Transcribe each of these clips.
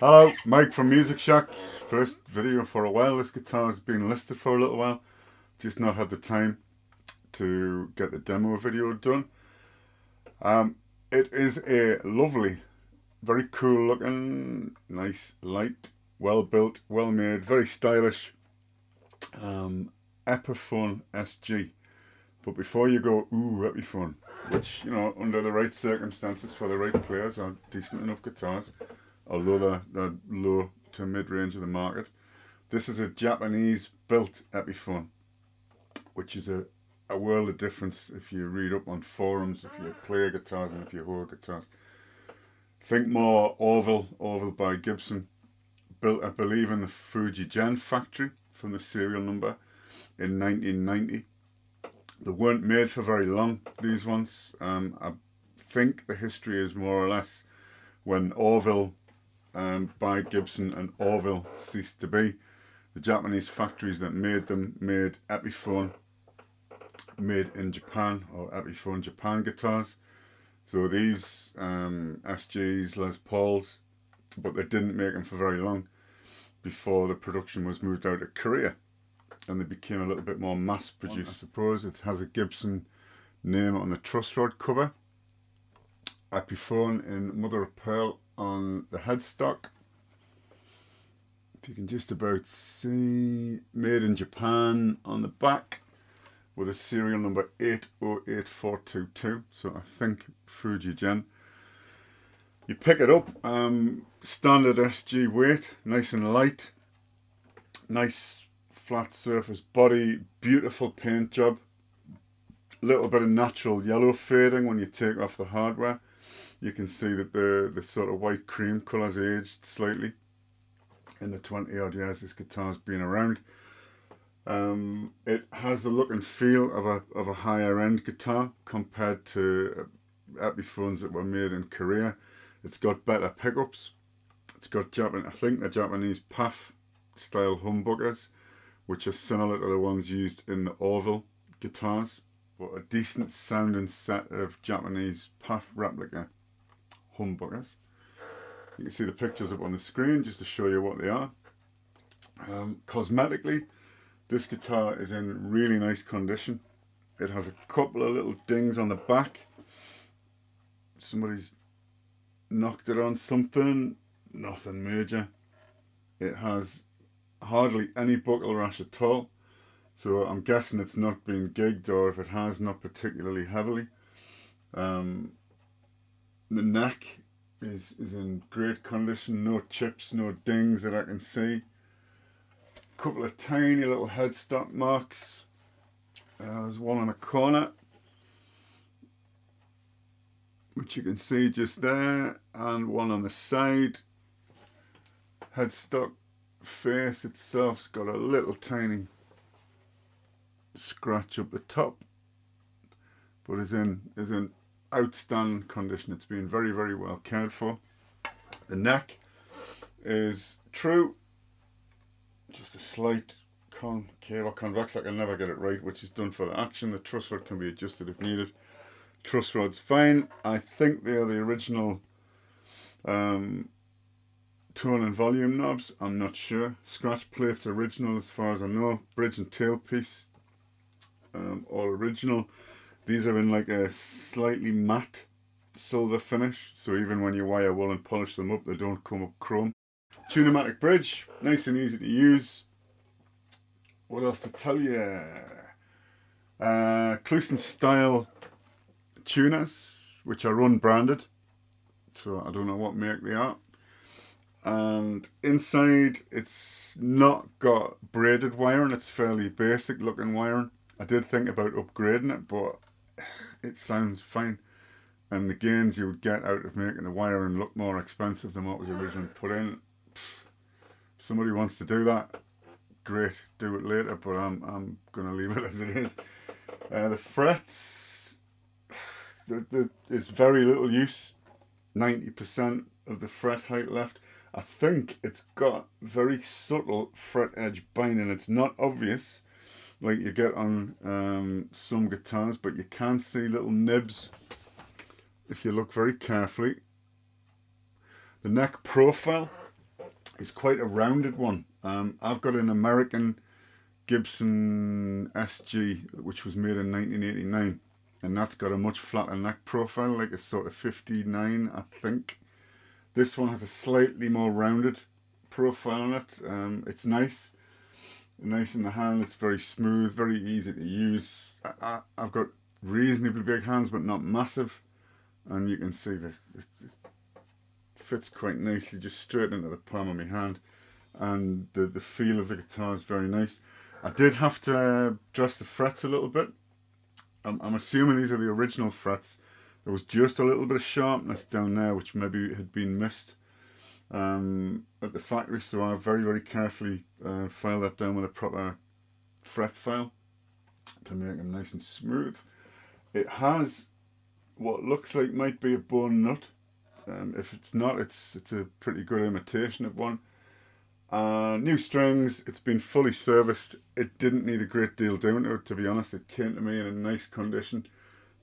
Hello, Mike from Music Shack. First video for a while. This guitar has been listed for a little while. Just not had the time to get the demo video done. It is a lovely, very cool looking, nice, light, well built, well made, very stylish Epiphone SG. But before you go, ooh, Epiphone, which, you know, under the right circumstances for the right players are decent enough guitars, although they're low to mid-range of the market. This is a Japanese built Epiphone, which is a world of difference if you read up on forums, if you play guitars and if you hold guitars. Think more Orville by Gibson, built I believe in the Fujigen factory from the serial number in 1990. They weren't made for very long, these ones. I think the history is more or less when Orville by Gibson and Orville ceased to be. The Japanese factories that made them made Epiphone made in Japan, or Epiphone Japan guitars. So these SGs, Les Pauls, but they didn't make them for very long before the production was moved out of Korea and they became a little bit more mass produced. I suppose it has a Gibson name on the truss rod cover. Epiphone in mother of pearl on the headstock. If you can just about see, made in Japan on the back with a serial number 808422. So I think Fujigen. You pick it up, standard SG weight, nice and light, nice flat surface body, beautiful paint job, little bit of natural yellow fading when you take off the hardware. You can see that the sort of white cream colour's aged slightly in the 20 odd years this guitar's been around. It has the look and feel of a higher end guitar compared to Epiphones that were made in Korea. It's got better pickups. It's got I think the Japanese PAF style humbuckers, which are similar to the ones used in the Orville guitars, but a decent sounding set of Japanese PAF replica humbuckers. You can see the pictures up on the screen just to show you what they are. Cosmetically, this guitar is in really nice condition. It has a couple of little dings on the back. Somebody's knocked it on something, nothing major. It has hardly any buckle rash at all, so I'm guessing it's not been gigged, or if it has, not particularly heavily. The neck is in great condition, no chips, no dings that I can see. A couple of tiny little headstock marks. There's one on a corner, which you can see just there, and one on the side. Headstock face itself's got a little tiny scratch up the top, but is in outstanding condition. It's been very, very well cared for. The neck is true, just a slight concave or convex. I can never get it right, which is done for the action. The truss rod can be adjusted if needed. Truss rod's fine. I think they are the original tone and volume knobs, I'm not sure. Scratch plates original as far as I know. Bridge and tailpiece all original. These are in like a slightly matte silver finish, so even when you wire wool and polish them up, they don't come up chrome. Tune-o-matic bridge, nice and easy to use. What else to tell you? Clueston style tuners, which are unbranded, so I don't know what make they are. And inside, it's not got braided wiring, it's fairly basic looking wiring. I did think about upgrading it, but it sounds fine. And the gains you would get out of making the wiring look more expensive than what was originally put in. If somebody wants to do that, great, do it later, but I'm going to leave it as it is. The frets, there's very little use, 90% of the fret height left. I think it's got very subtle fret edge binding. It's not obvious like you get on some guitars, but you can see little nibs if you look very carefully. The neck profile is quite a rounded one. I've got an American Gibson SG, which was made in 1989, and that's got a much flatter neck profile, like a sort of 59, I think. This one has a slightly more rounded profile on it. It's nice in the hand. It's very smooth, very easy to use. I've got reasonably big hands, but not massive, and you can see that it fits quite nicely just straight into the palm of my hand, and the feel of the guitar is very nice. I did have to dress the frets a little bit. I'm assuming these are the original frets. There was just a little bit of sharpness down there, which maybe had been missed at the factory, so I very, very carefully filed that down with a proper fret file to make them nice and smooth. It has what looks like might be a bone nut. If it's not, it's a pretty good imitation of one. New strings, it's been fully serviced. It didn't need a great deal doing to it, to be honest. It came to me in a nice condition,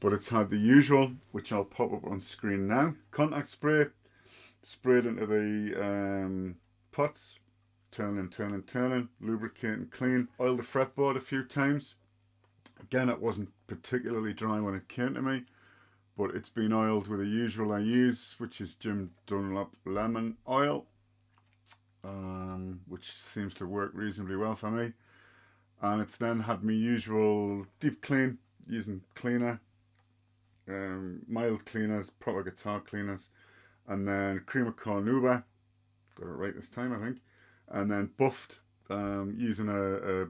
but it's had the usual, which I'll pop up on screen now. Contact spray, sprayed into the pots, turning, lubricate and clean. Oiled the fretboard a few times. Again, it wasn't particularly dry when it came to me, but it's been oiled with the usual I use, which is Jim Dunlop lemon oil, which seems to work reasonably well for me. And it's then had my usual deep clean, using cleaner, mild cleaners, proper guitar cleaners, and then cream of cornuba, got it right this time I think, and then buffed using a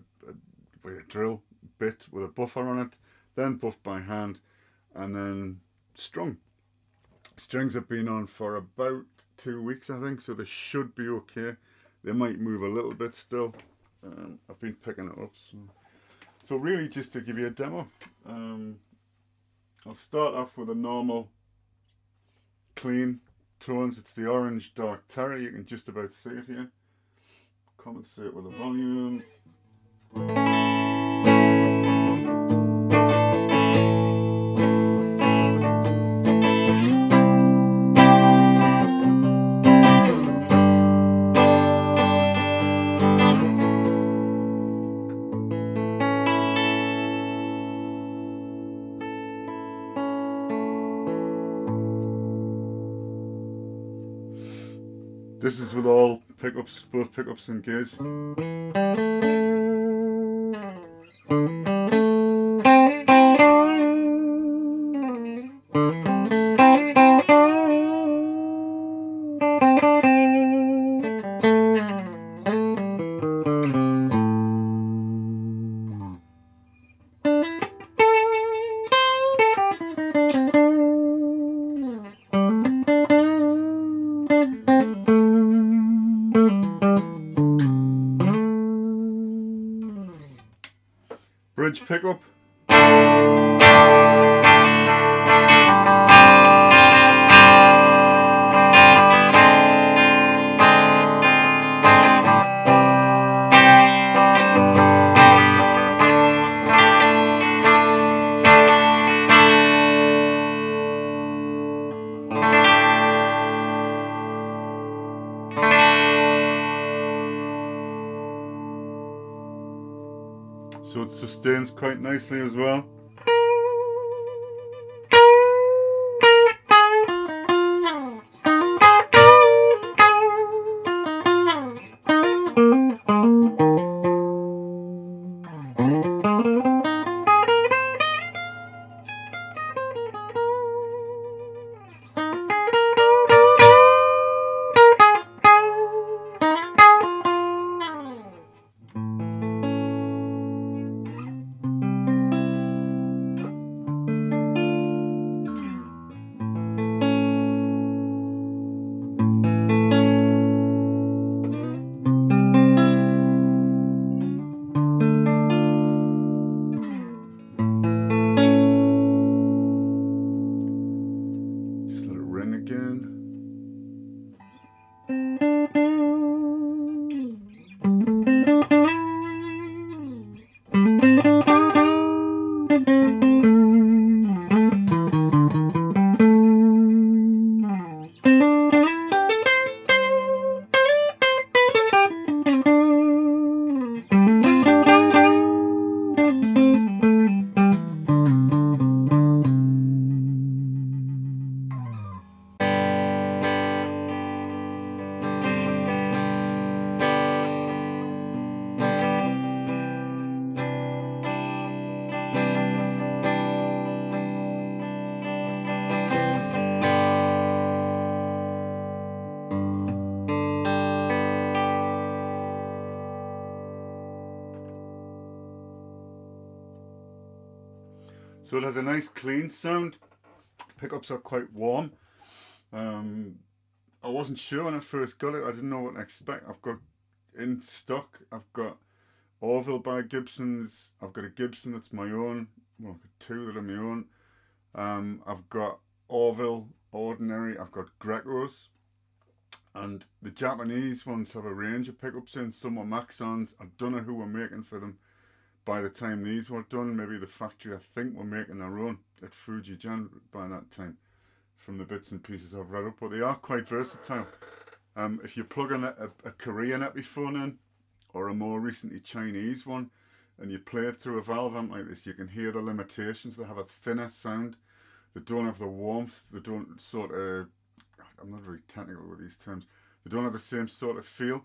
drill bit with a buffer on it, then buffed by hand, and then strung. Strings have been on for about 2 weeks I think, so they should be okay. They might move a little bit still. I've been picking it up, so really just to give you a demo, I'll start off with a normal clean tones. It's the orange dark terry, you can just about see it here. Compensate with the volume. This is with all pickups, both pickups engaged. Bridge pickup. So it sustains quite nicely as well. So it has a nice clean sound. Pickups are quite warm. I wasn't sure when I first got it. I didn't know what to expect. I've got in stock, I've got Orville by Gibson's. I've got a Gibson that's my own. Well, I've got two that are my own. I've got Orville Ordinary. I've got Greco's. And the Japanese ones have a range of pickups in. Some are Maxons. I don't know who were making for them by the time these were done. Maybe the factory, I think, were making their own at Fujigen by that time, from the bits and pieces I've read up. But they are quite versatile. If you plug in a Korean Epiphone in, or a more recently Chinese one, and you play it through a valve amp like this, you can hear the limitations. They have a thinner sound. They don't have the warmth. They don't sort of, I'm not very technical with these terms, they don't have the same sort of feel.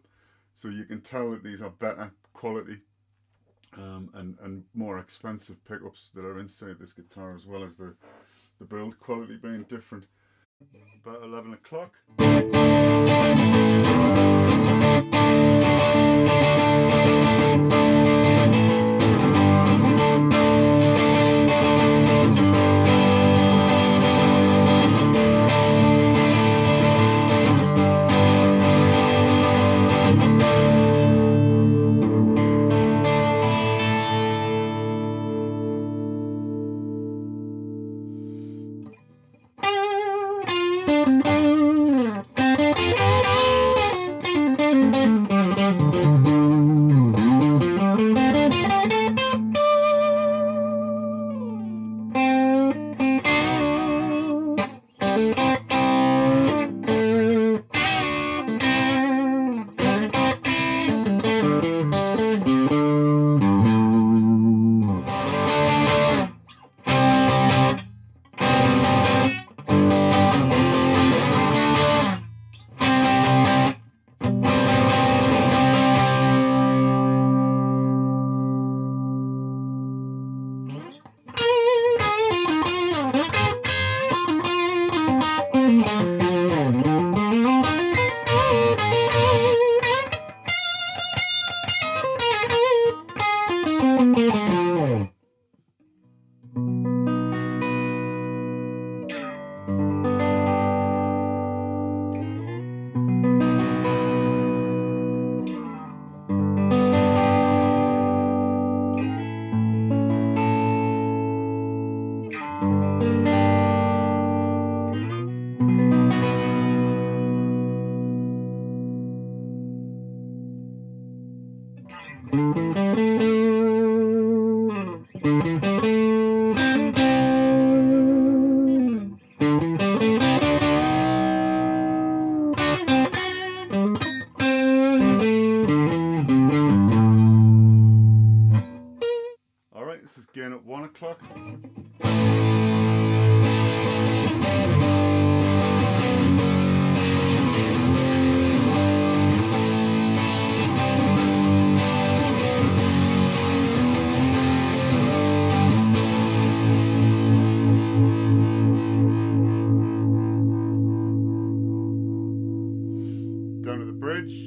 So you can tell that these are better quality and more expensive pickups that are inside this guitar, as well as the build quality being different. About 11 o'clock. Alright, this is again at 1 o'clock. Down to the bridge.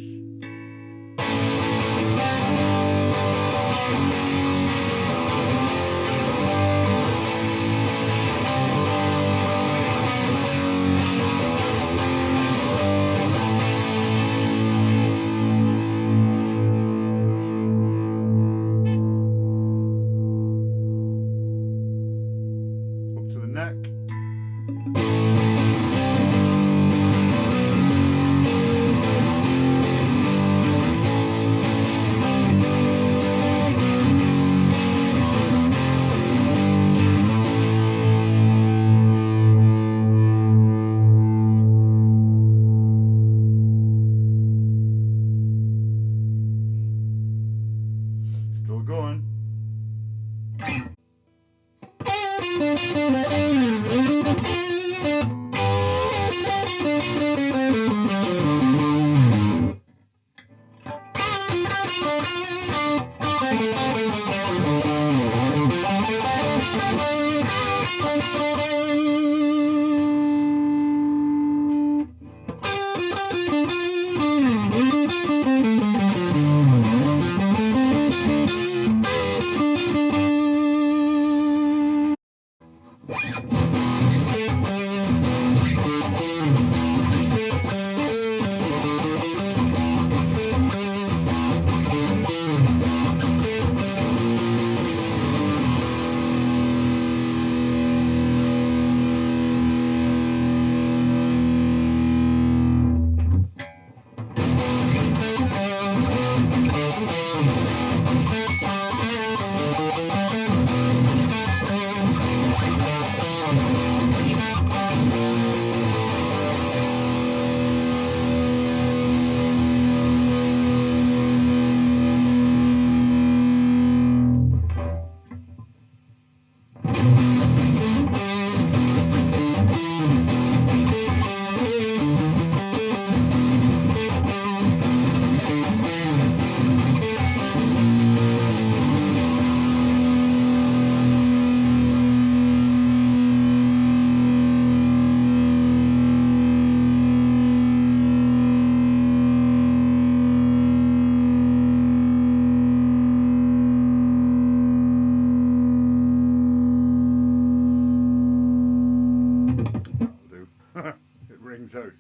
things out.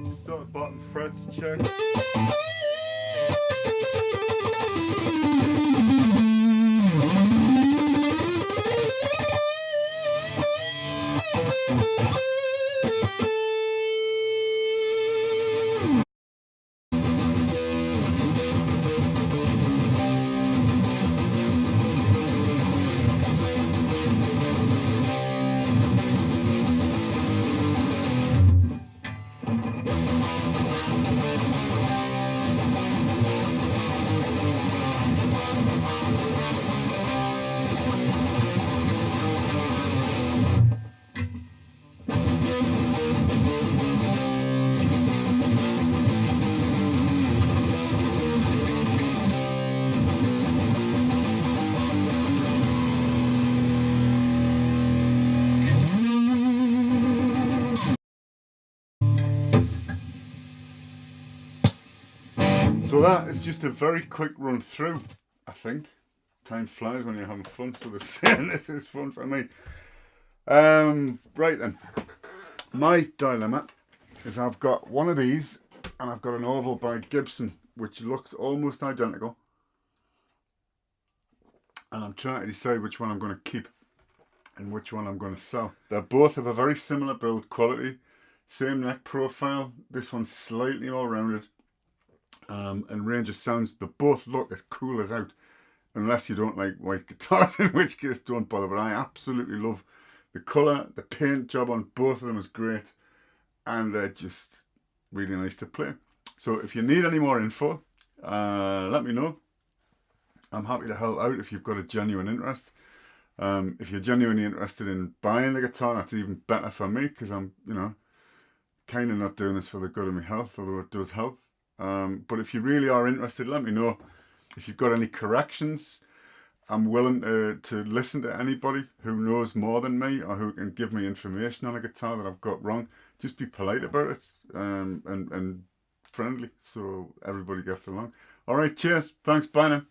Just sort of bottom frets check. So that is just a very quick run through, I think. Time flies when you're having fun, so the saying this is fun for me. Right then, my dilemma is I've got one of these and I've got an oval by Gibson which looks almost identical, and I'm trying to decide which one I'm going to keep and which one I'm going to sell. They both have a very similar build quality, same neck profile. This one's slightly more rounded, and range of sounds. They both look as cool as out, unless you don't like white guitars, in which case don't bother. But I absolutely love the colour. The paint job on both of them is great, and they're just really nice to play. So if you need any more info, let me know. I'm happy to help out if you've got a genuine interest. If you're genuinely interested in buying the guitar, that's even better for me, because I'm, kind of not doing this for the good of my health, although it does help. But if you really are interested, let me know. If you've got any corrections, I'm willing to listen to anybody who knows more than me, or who can give me information on a guitar that I've got wrong. Just be polite about it, and friendly, so everybody gets along. All right, cheers. Thanks. Bye now.